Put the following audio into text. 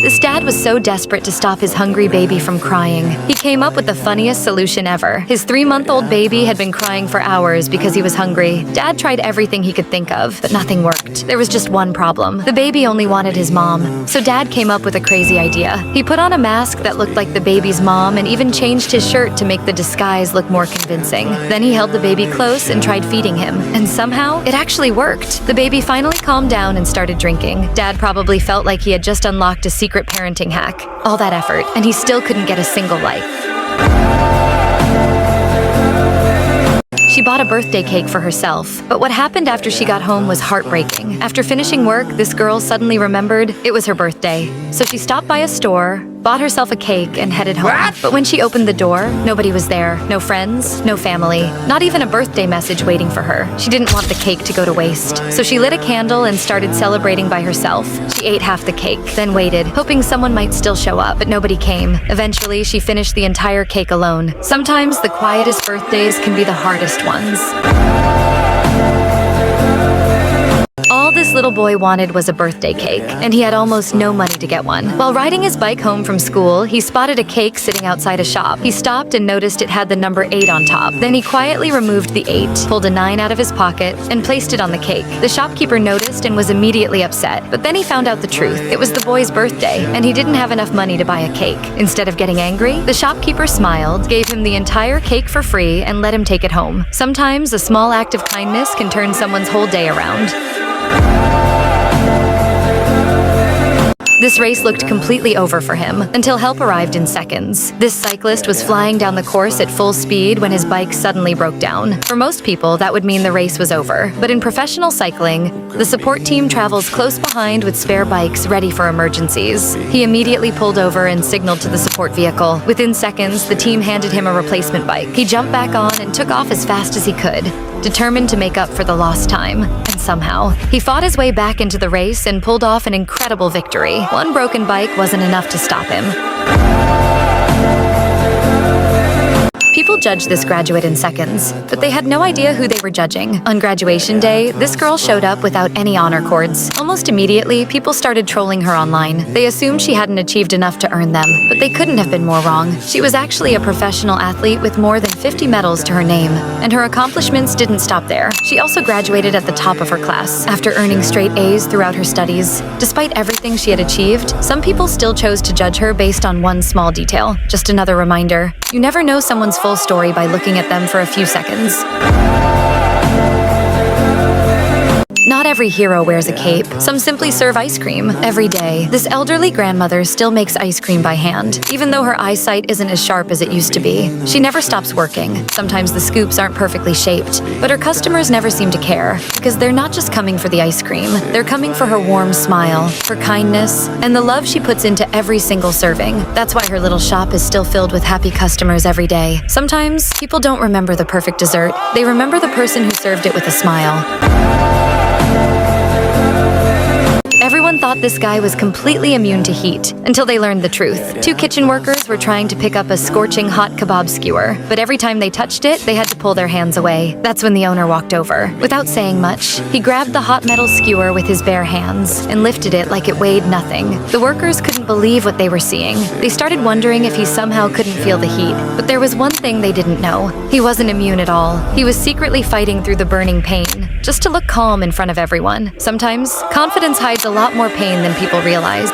This dad was so desperate to stop his hungry baby from crying. He came up with the funniest solution ever. His 3-month-old baby had been crying for hours because he was hungry. Dad tried everything he could think of, but nothing worked. There was just one problem. The baby only wanted his mom. So Dad came up with a crazy idea. He put on a mask that looked like the baby's mom and even changed his shirt to make the disguise look more convincing. Then he held the baby close and tried feeding him. And somehow, it actually worked. The baby finally calmed down and started drinking. Dad probably felt like he had just unlocked a secret parenting hack. All that effort, and he still couldn't get a single like. She bought a birthday cake for herself, but what happened after she got home was heartbreaking. After finishing work, this girl suddenly remembered it was her birthday. So she stopped by a store, bought herself a cake, and headed home. But when she opened the door, nobody was there. No friends, no family, not even a birthday message waiting for her. She didn't want the cake to go to waste. So she lit a candle and started celebrating by herself. She ate half the cake, then waited, hoping someone might still show up, but nobody came. Eventually, she finished the entire cake alone. Sometimes the quietest birthdays can be the hardest ones. All this little boy wanted was a birthday cake, and he had almost no money to get one. While riding his bike home from school, he spotted a cake sitting outside a shop. He stopped and noticed it had the number 8 on top. Then he quietly removed the 8, pulled a 9 out of his pocket, and placed it on the cake. The shopkeeper noticed and was immediately upset, but then he found out the truth. It was the boy's birthday, and he didn't have enough money to buy a cake. Instead of getting angry, the shopkeeper smiled, gave him the entire cake for free, and let him take it home. Sometimes a small act of kindness can turn someone's whole day around. This race looked completely over for him, until help arrived in seconds. This cyclist was flying down the course at full speed when his bike suddenly broke down. For most people, that would mean the race was over. But in professional cycling, the support team travels close behind with spare bikes ready for emergencies. He immediately pulled over and signaled to the support vehicle. Within seconds, the team handed him a replacement bike. He jumped back on and took off as fast as he could, determined to make up for the lost time. And somehow, he fought his way back into the race and pulled off an incredible victory. One broken bike wasn't enough to stop him. People judged this graduate in seconds, but they had no idea who they were judging. On graduation day, this girl showed up without any honor cords. Almost immediately, people started trolling her online. They assumed she hadn't achieved enough to earn them, but they couldn't have been more wrong. She was actually a professional athlete with more than 50 medals to her name, and her accomplishments didn't stop there. She also graduated at the top of her class, after earning straight A's throughout her studies. Despite everything she had achieved, some people still chose to judge her based on one small detail. Just another reminder, you never know someone's full story by looking at them for a few seconds. Not every hero wears a cape. Some simply serve ice cream every day. This elderly grandmother still makes ice cream by hand, even though her eyesight isn't as sharp as it used to be. She never stops working. Sometimes the scoops aren't perfectly shaped, but her customers never seem to care, because they're not just coming for the ice cream. They're coming for her warm smile, her kindness, and the love she puts into every single serving. That's why her little shop is still filled with happy customers every day. Sometimes, people don't remember the perfect dessert. They remember the person who served it with a smile. Everyone thought this guy was completely immune to heat, until they learned the truth. 2 kitchen workers were trying to pick up a scorching hot kebab skewer, but every time they touched it, they had to pull their hands away. That's when the owner walked over. Without saying much, he grabbed the hot metal skewer with his bare hands and lifted it like it weighed nothing. The workers couldn't believe what they were seeing. They started wondering if he somehow couldn't feel the heat, but there was one thing they didn't know. He wasn't immune at all. He was secretly fighting through the burning pain, just to look calm in front of everyone. Sometimes, confidence hides a lot more pain than people realize.